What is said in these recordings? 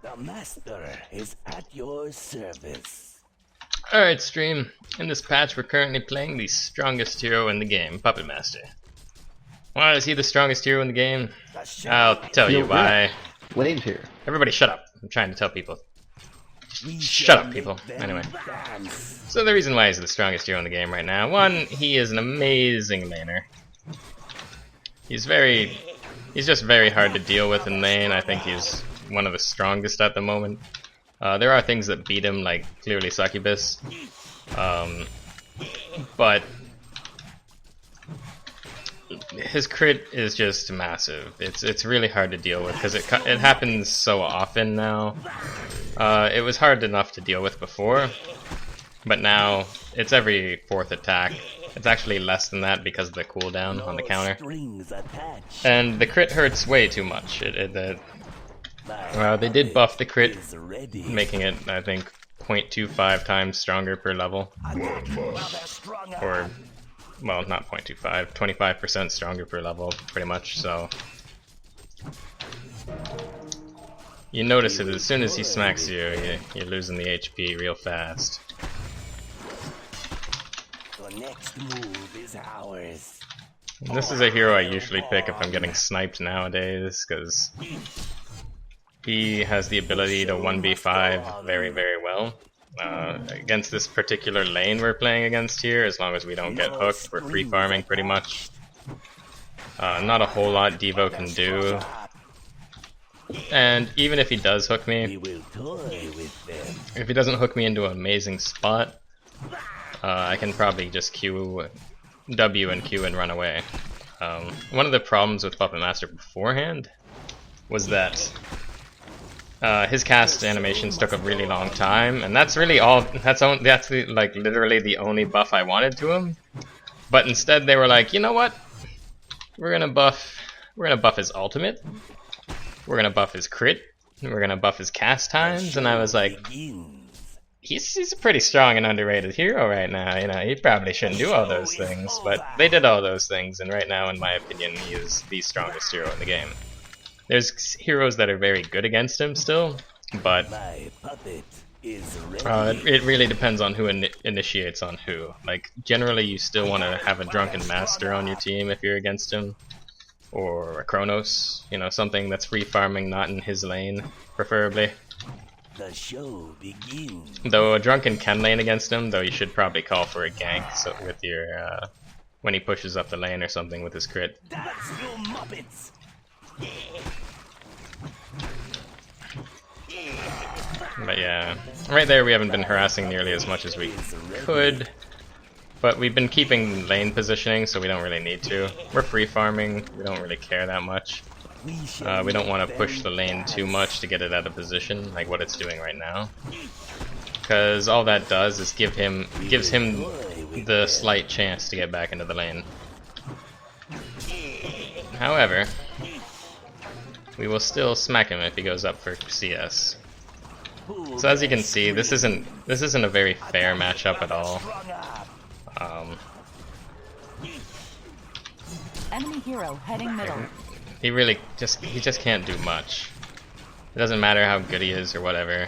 The master is at your service. Alright, stream. In this patch, we're currently playing the strongest hero in the game, Puppet Master. Why is he the strongest hero in the game? I'll tell you why. Lane's here. Everybody shut up. I'm trying to tell people. Shut up, people. Anyway. So the reason why he's the strongest hero in the game right now, one, he is an amazing laner. He's just very hard to deal with in lane. I think he's one of the strongest at the moment. There are things that beat him, like clearly Succubus. But his crit is just massive. It's really hard to deal with because it happens so often now. It was hard enough to deal with before, but now it's every 4th attack. It's actually less than that because of the cooldown on the counter. And the crit hurts way too much. They did buff the crit, making it, I think, 0.25 times stronger per level. Or, well, not 0.25, 25% stronger per level, pretty much, so. You notice it as soon as he smacks you, you're losing the HP real fast. The next move is ours. And this is a hero I usually pick if I'm getting sniped nowadays, because he has the ability to 1v5 very, very well. Against this particular lane we're playing against here, as long as we don't get hooked, we're free farming pretty much. Not a whole lot Devo can do. And even if he does hook me, if he doesn't hook me into an amazing spot, I can probably just Q, W and Q and run away. One of the problems with Puppet Master beforehand was that his cast animations took a really long time, and that's really all. That's like literally the only buff I wanted to him. But instead, they were like, you know what? We're gonna buff his ultimate. We're gonna buff his crit. We're gonna buff his cast times. And I was like, he's a pretty strong and underrated hero right now. You know, he probably shouldn't do all those things, but they did all ththose things, and right now, in my opinion, he is the strongest hero in the game. There's heroes that are very good against him still, but it really depends on who initiates on who. Like, generally you still want to have a Drunken Master on your team if you're against him, or a Kronos, you know, something that's free farming, not in his lane, preferably. The show begins. Though a Drunken can lane against him, though you should probably call for a gank so with your when he pushes up the lane or something with his crit. That's you Muppets. But yeah, right there we haven't been harassing nearly as much as we could, but we've been keeping lane positioning, so we don't really need to. We're free farming, we don't really care that much. We don't want to push the lane too much to get it out of position, like what it's doing right now. Because all that does is gives him the slight chance to get back into the lane. However, we will still smack him if he goes up for CS. So as you can see, this isn't a very fair matchup at all. Enemy hero heading middle. He just can't do much. It doesn't matter how good he is or whatever.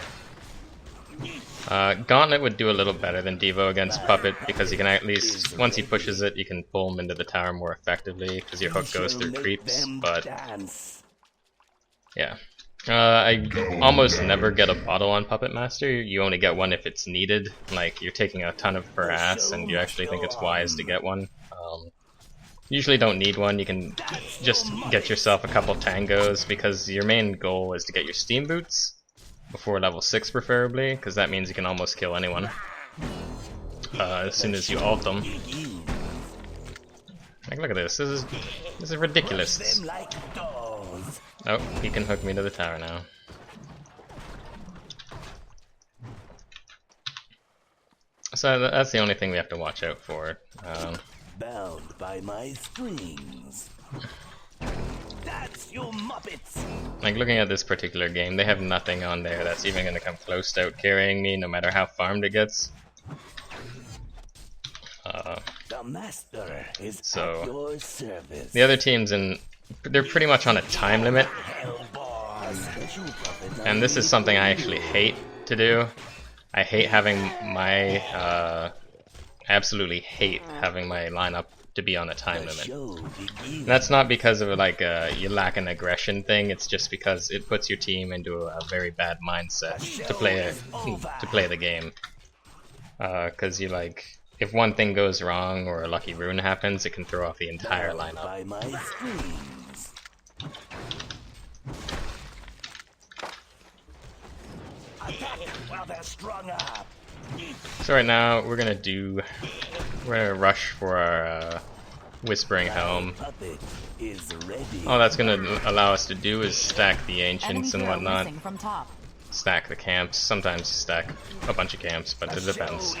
Gauntlet would do a little better than Devo against Puppet because you can at least, once he pushes it, you can pull him into the tower more effectively because your hook goes through creeps, but yeah. I almost never get a bottle on Puppet Master. You only get one if it's needed, like you're taking a ton of harass and you actually think it's wise to get one. Usually don't need one, you can just get yourself a couple tangos because your main goal is to get your steam boots before level 6 preferably, because that means you can almost kill anyone as soon as you ult them. Like, look at this, this is ridiculous. Oh, he can hook me to the tower now. So that's the only thing we have to watch out for. Bound by my strings. That's you Muppets. Like, looking at this particular game, they have nothing on there that's even going to come close to out carrying me, no matter how farmed it gets. The master is so at your service. the other teams they're pretty much on a time limit. And this is something I actually hate to do. I hate having my, absolutely hate having my lineup to be on a time limit. And that's not because of like you lack an aggression thing. It's just because it puts your team into a very bad mindset to play the game. Because you like, if one thing goes wrong or a lucky rune happens, it can throw off the entire lineup. So right now we're gonna rush for our Whispering Helm. All that's gonna allow us to do is stack the ancients and whatnot. Stack the camps. Sometimes stack a bunch of camps, but it depends.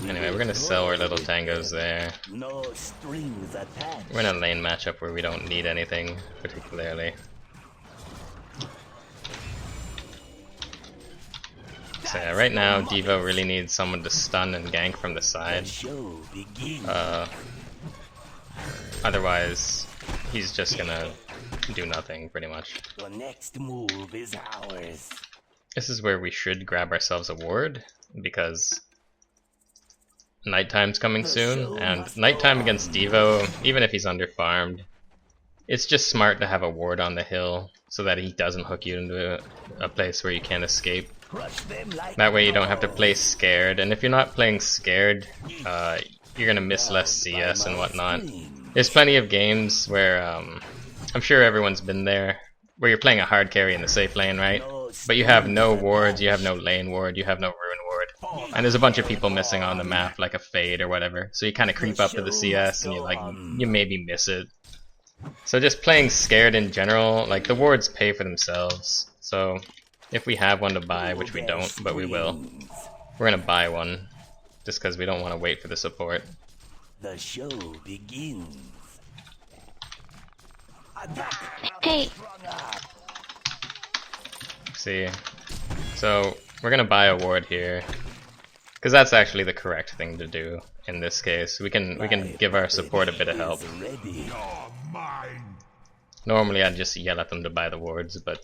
Anyway, we're gonna sell our little tangos there. We're in a lane matchup where we don't need anything particularly. So yeah, right now Devo really needs someone to stun and gank from the side. Otherwise, he's just gonna do nothing pretty much. The next move is ours. This is where we should grab ourselves a ward, because nighttime's coming soon, and nighttime against Devo, even if he's underfarmed, it's just smart to have a ward on the hill so that he doesn't hook you into a place where you can't escape. That way you don't have to play scared, and if you're not playing scared, you're gonna miss less CS and whatnot. There's plenty of games where, I'm sure everyone's been there, where you're playing a hard carry in the safe lane, right? But you have no wards, you have no lane ward, you have no rune ward, and there's a bunch of people missing on the map, like a Fade or whatever, so you kind of creep up to the CS and you maybe miss it. So just playing scared in general, like the wards pay for themselves, so if we have one to buy, which we don't, but we will, we're gonna buy one, just because we don't want to wait for the support. The show begins. Hey. See, so we're gonna buy a ward here, because that's actually the correct thing to do in this case. We can give our support a bit of help. Normally I'd just yell at them to buy the wards, but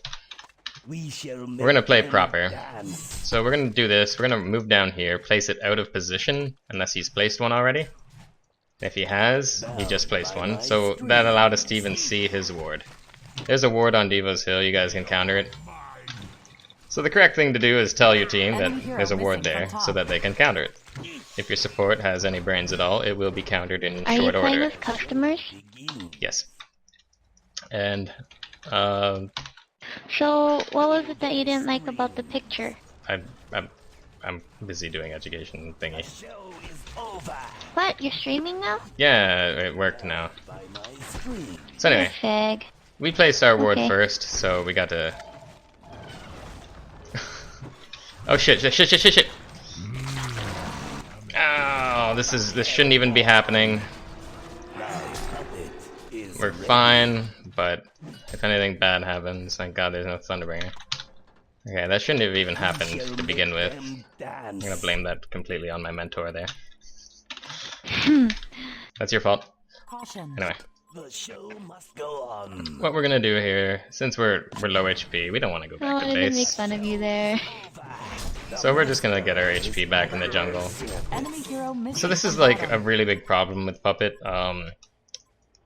we're gonna play proper. So we're gonna do this. We're gonna move down here, place it out of position, unless he's placed one already. If he has, he just placed one. So that allowed us to even see his ward. There's a ward on Devo's hill. You guys can counter it. So the correct thing to do is tell your team that there's a ward there, so that they can counter it. If your support has any brains at all, it will be countered in short order. Are you playing with customers? Yes. And so, what was it that you didn't like about the picture? I'm busy doing education thingy. What? You're streaming now? Yeah, it worked now. So anyway, Fag. we placed our ward first, so we got to... Oh shit! Oh, this shouldn't even be happening. We're fine, but if anything bad happens, thank God there's no Thunderbringer. Okay, that shouldn't have even happened to begin with. I'm gonna blame that completely on my mentor there. That's your fault. Anyway. What we're gonna do here, since we're low HP, we don't want to go back to I didn't make base. fun of you there. So we're just gonna get our HP back in the jungle. So this is like a really big problem with Puppet.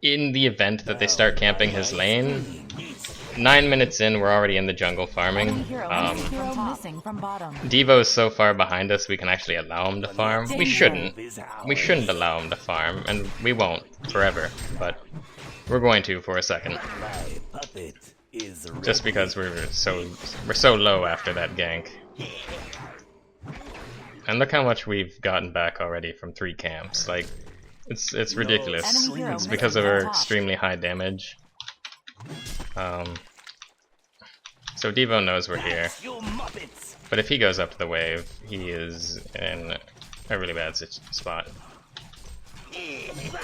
In the event that they start camping his lane, 9 minutes in, we're already in the jungle farming. Devo is so far behind us, we can actually allow him to farm. We shouldn't. We shouldn't allow him to farm, and we won't forever, but we're going to for a second. Just because we're so low after that gank. And look how much we've gotten back already from 3 camps. Like, it's ridiculous. It's because of our extremely high damage. So Devo knows we're here, but if he goes up to the wave, he is in a really bad spot.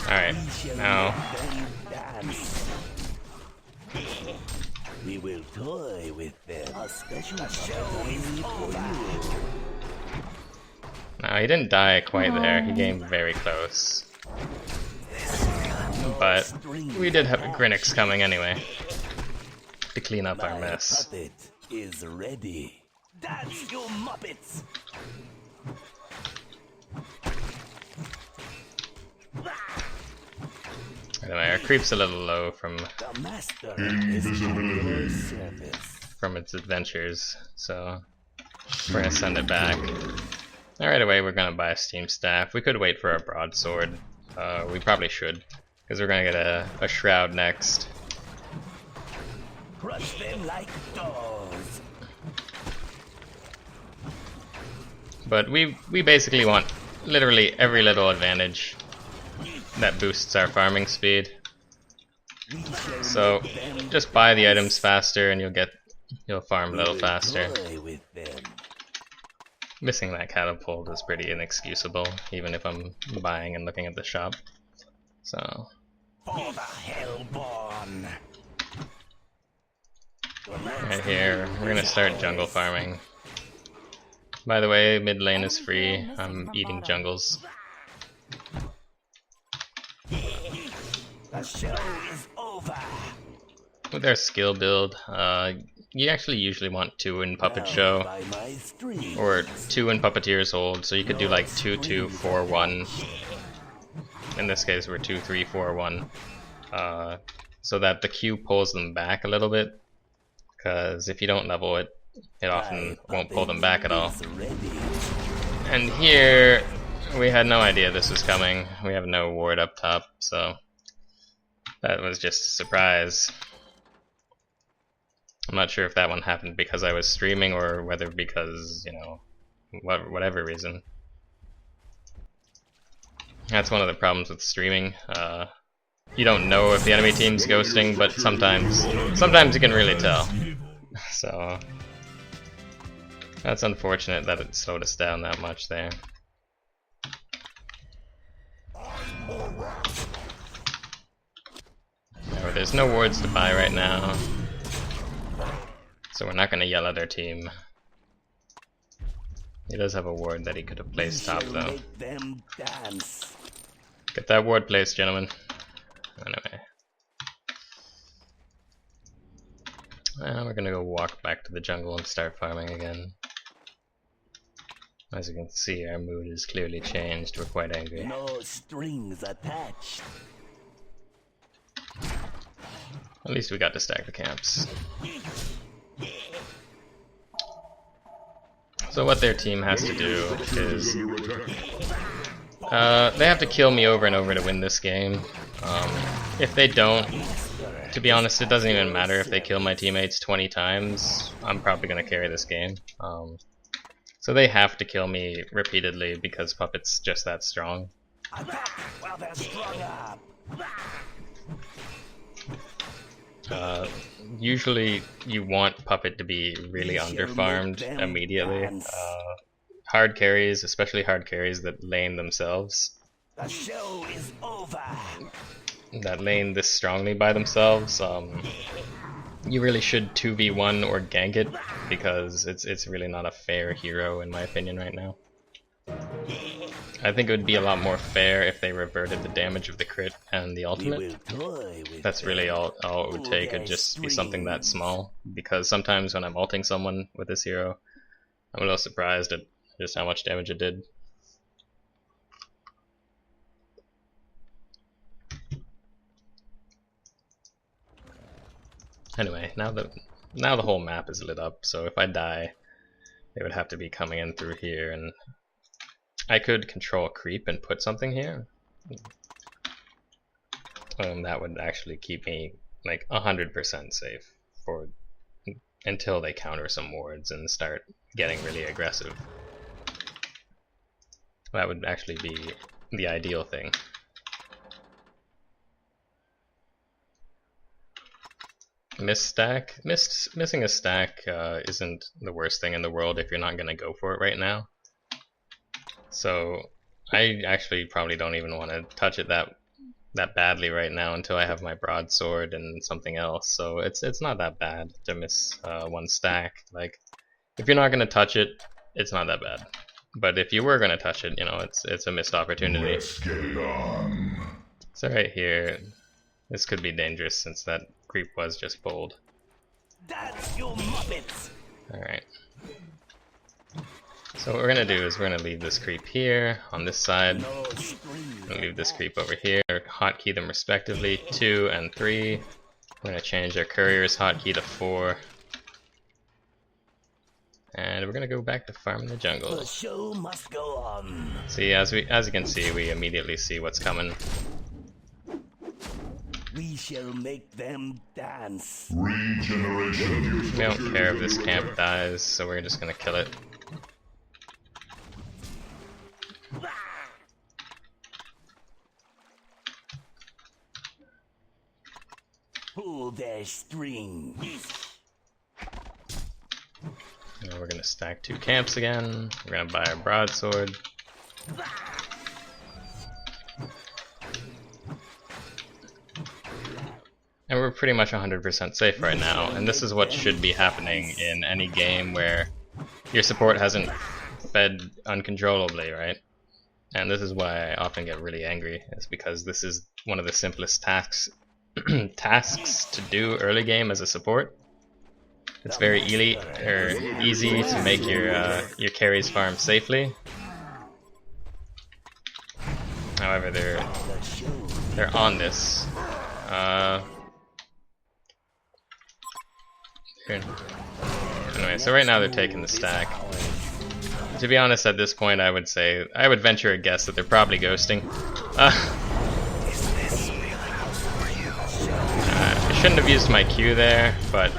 Alright, now... We will toy with them. A special show is over. No, he didn't die quite there. He came very close. but we did have Grinix coming anyway to clean up our mess. Puppet is ready. Dance, you muppets! Anyway, our creep's a little low from The master is at your service. from its adventures, so we're gonna send it back. Right away, we're gonna buy a steam staff. We could wait for our broadsword. We probably should, because we're gonna get a shroud next. Crush them like dogs. But we basically want literally every little advantage that boosts our farming speed. So just buy the items faster, and you'll farm a little faster. Toy with them. Missing that catapult is pretty inexcusable, even if I'm buying and looking at the shop. So For the hellborn. right here, we're gonna start jungle farming. By the way, mid lane is free. I'm eating jungles. The show is over. With our skill build, you actually usually want 2 in Puppet Show, By my stream. or 2 in Puppeteer's Hold, so you could do like 2-2, 4-1. In this case, we're 2-3, 4-1. So that the Q pulls them back a little bit, because if you don't level it, it often won't pull them back at all. And here, we had no idea this was coming. We have no ward up top, so that was just a surprise. I'm not sure if that one happened because I was streaming or whether because, you know, whatever reason. That's one of the problems with streaming. You don't know if the enemy team's ghosting, but sometimes you can really tell. So that's unfortunate that it slowed us down that much there. No, there's no wards to buy right now, so we're not going to yell at our team. He does have a ward that he could have placed top though. Make them dance. Get that ward placed, gentlemen. Anyway. We're gonna go walk back to the jungle and start farming again. As you can see, our mood is clearly changed. We're quite angry. No strings attached. At least we got to stack the camps. So what their team has to do is they have to kill me over and over to win this game. If they don't, to be honest, it doesn't even matter if they kill my teammates 20 times. I'm probably going to carry this game. So they have to kill me repeatedly because Puppet's just that strong. Attack while they're strung up. Usually you want Puppet to be really underfarmed immediately. Hard carries, especially hard carries that lane themselves, The show is over. that lane this strongly by themselves, you really should 2v1 or gank it, because it's really not a fair hero in my opinion right now. I think it would be a lot more fair if they reverted the damage of the crit and the ultimate. That's really all it would take. It'd just be something that small, because sometimes when I'm ulting someone with this hero, I'm a little surprised at just how much damage it did. Anyway, now the whole map is lit up, so if I die, they would have to be coming in through here, and I could control creep and put something here. That would actually keep me like 100% safe for until they counter some wards and start getting really aggressive. That would actually be the ideal thing. Missing a stack isn't the worst thing in the world if you're not going to go for it right now. So I actually probably don't even want to touch it that badly right now until I have my broadsword and something else. So it's not that bad to miss one stack. Like, if you're not going to touch it, it's not that bad. But if you were going to touch it, you know, it's a missed opportunity. Let's get it on. So right here, This could be dangerous since that creep was just pulled. That's your muppets. Alright. So what we're gonna do is we're gonna leave this creep here on this side. We'll leave this creep over here. Hotkey them respectively 2 and 3. We're gonna change our courier's hotkey to 4. And we're gonna go back to farming the jungle. The show must go on. See, as you can see, we immediately see what's coming. We shall make them dance. Regeneration. We don't care if this camp dies, so we're just gonna kill it. Pull their strings. And we're gonna stack 2 camps again. We're gonna buy a broadsword. And we're pretty much 100% safe right now, and this is what should be happening in any game where your support hasn't fed uncontrollably, right? And this is why I often get really angry, is because this is one of the simplest tasks to do early game as a support. It's very easy to make your carries farm safely. However, they're on this. Anyway, so right now they're taking the stack. To be honest, at this point, I would venture a guess that they're probably ghosting. I shouldn't have used my Q there, but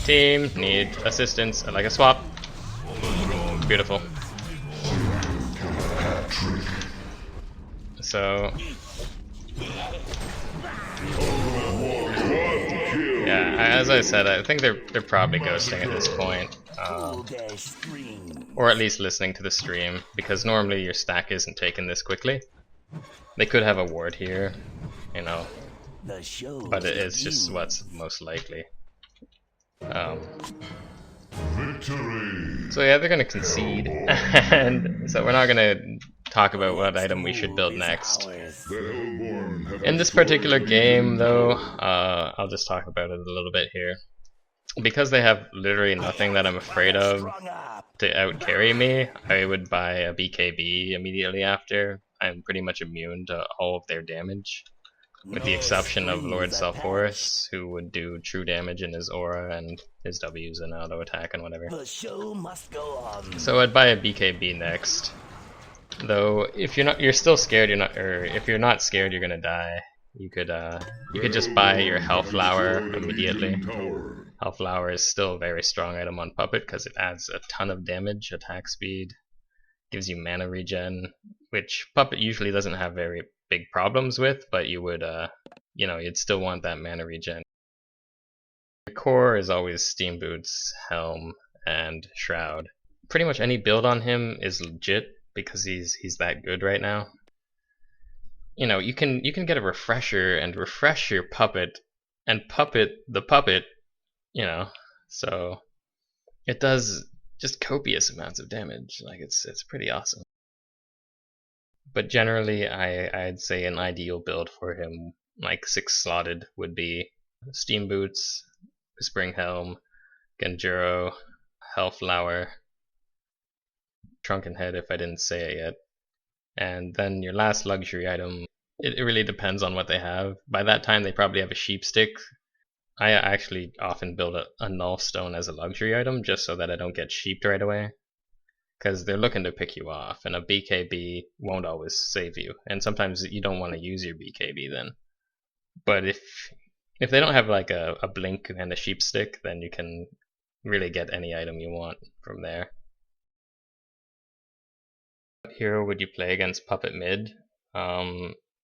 team need assistance. I'd like a swap. Beautiful. So yeah, as I said, I think they're probably ghosting at this point, or at least listening to the stream, because normally your stack isn't taken this quickly. They could have a ward here, you know, but it is just what's most likely. Victory. So yeah, they're gonna concede, and so we're not gonna talk about what item we should build next. In this particular game, though, I'll just talk about it a little bit here. Because they have literally nothing that I'm afraid of to out-carry me, I would buy a BKB immediately after. I'm pretty much immune to all of their damage, with the exception of Lord Self-Horus, who would do true damage in his aura and his W's and auto attack and whatever. So I'd buy a BKB next. Though if you're still scared, if you're not scared, you're gonna die. You could just buy your Hellflower immediately. Hellflower is still a very strong item on Puppet because it adds a ton of damage, attack speed, gives you mana regen, which Puppet usually doesn't have very big problems with, but you would, you'd still want that mana regen. Your core is always Steam Boots, Helm, and Shroud. Pretty much any build on him is legit because he's that good right now. You know, you can get a refresher and refresh your Puppet and Puppet the Puppet, you know, so it does just copious amounts of damage. Like it's pretty awesome. But generally, I'd say an ideal build for him, like 6 slotted, would be Steam Boots, Spring Helm, Genjuro, Hellflower, Shrunken Head if I didn't say it yet, and then your last luxury item. It really depends on what they have. By that time, they probably have a sheep stick. I actually often build a null stone as a luxury item just so that I don't get sheeped right away, because they're looking to pick you off, and a BKB won't always save you, and sometimes you don't want to use your BKB then. But if they don't have like a blink and a sheep stick, then you can really get any item you want from there. What hero would you play against Puppet mid?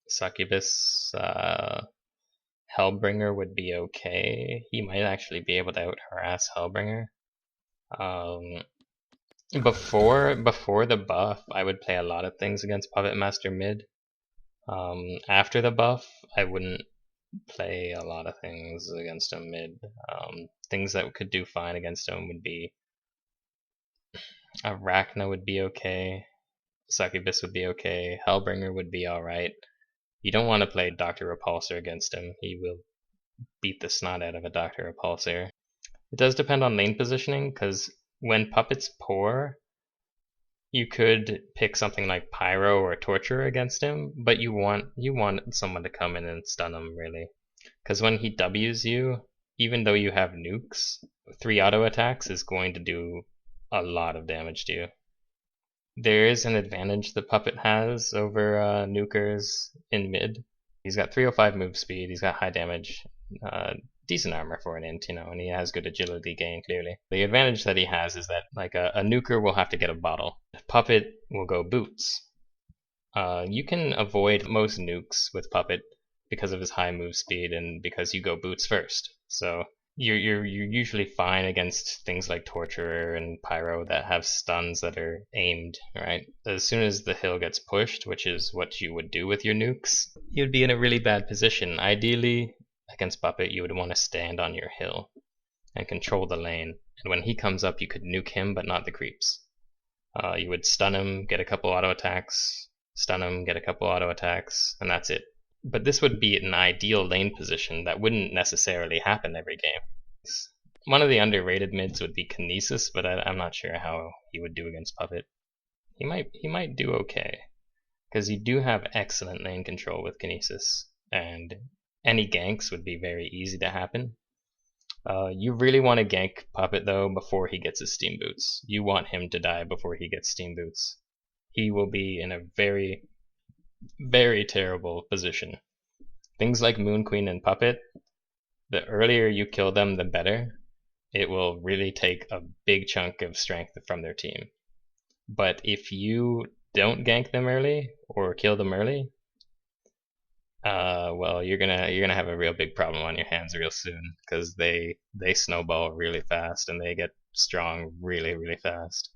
Succubus, Hellbringer would be okay. He might actually be able to out harass Hellbringer. Before the buff, I would play a lot of things against Puppet Master mid. After the buff, I wouldn't play a lot of things against him mid. Things that could do fine against him would be Arachna would be okay, Succubus would be okay, Hellbringer would be alright. You don't want to play Dr. Repulsor against him. He will beat the snot out of a Dr. Repulsor. It does depend on lane positioning, because when Puppet's poor, you could pick something like Pyro or Torture against him, but you want someone to come in and stun him, really. Because when he W's you, even though you have nukes, 3 auto attacks is going to do a lot of damage to you. There is an advantage the Puppet has over nukers in mid. He's got 305 move speed, he's got high damage, decent armor for an int, and he has good agility gain, clearly. The advantage that he has is that like a nuker will have to get a bottle. Puppet will go boots. You can avoid most nukes with Puppet because of his high move speed and because you go boots first. So you're usually fine against things like Torturer and Pyro that have stuns that are aimed, right? As soon as the hill gets pushed, which is what you would do with your nukes, you'd be in a really bad position. Ideally, against Puppet, you would want to stand on your hill and control the lane. And when he comes up, you could nuke him, but not the creeps. You would stun him, get a couple auto attacks, stun him, get a couple auto attacks, and that's it. But this would be an ideal lane position that wouldn't necessarily happen every game. One of the underrated mids would be Kinesis, but I'm not sure how he would do against Puppet. He might do okay, because you do have excellent lane control with Kinesis, and any ganks would be very easy to happen. You really want to gank Puppet though before he gets his Steam Boots. You want him to die before he gets Steam Boots. He will be in a very, very terrible position. Things like Moon Queen and Puppet, the earlier you kill them, the better. It will really take a big chunk of strength from their team. But if you don't gank them early or kill them early, well, you're gonna have a real big problem on your hands real soon, because they snowball really fast and they get strong really, really fast.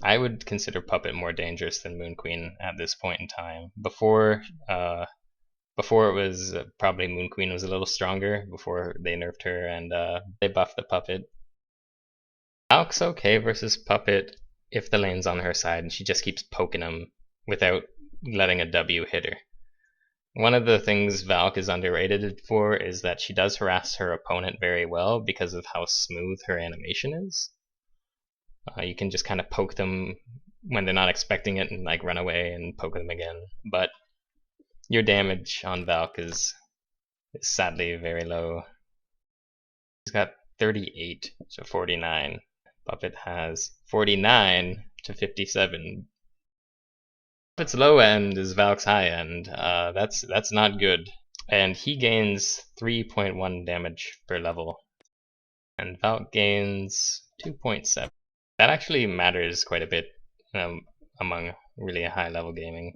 I would consider Puppet more dangerous than Moon Queen at this point in time. Before it was probably Moon Queen was a little stronger before they nerfed her and they buffed the Puppet. Valk's okay versus Puppet if the lane's on her side and she just keeps poking him without letting a W hit her. One of the things Valk is underrated for is that she does harass her opponent very well because of how smooth her animation is. You can just kind of poke them when they're not expecting it and like run away and poke them again. But your damage on Valk is sadly very low. He's got 38 to 49. Puppet has 49 to 57. Puppet's low end is Valk's high end. That's not good. And he gains 3.1 damage per level. And Valk gains 2.7. That actually matters quite a bit among really high level gaming.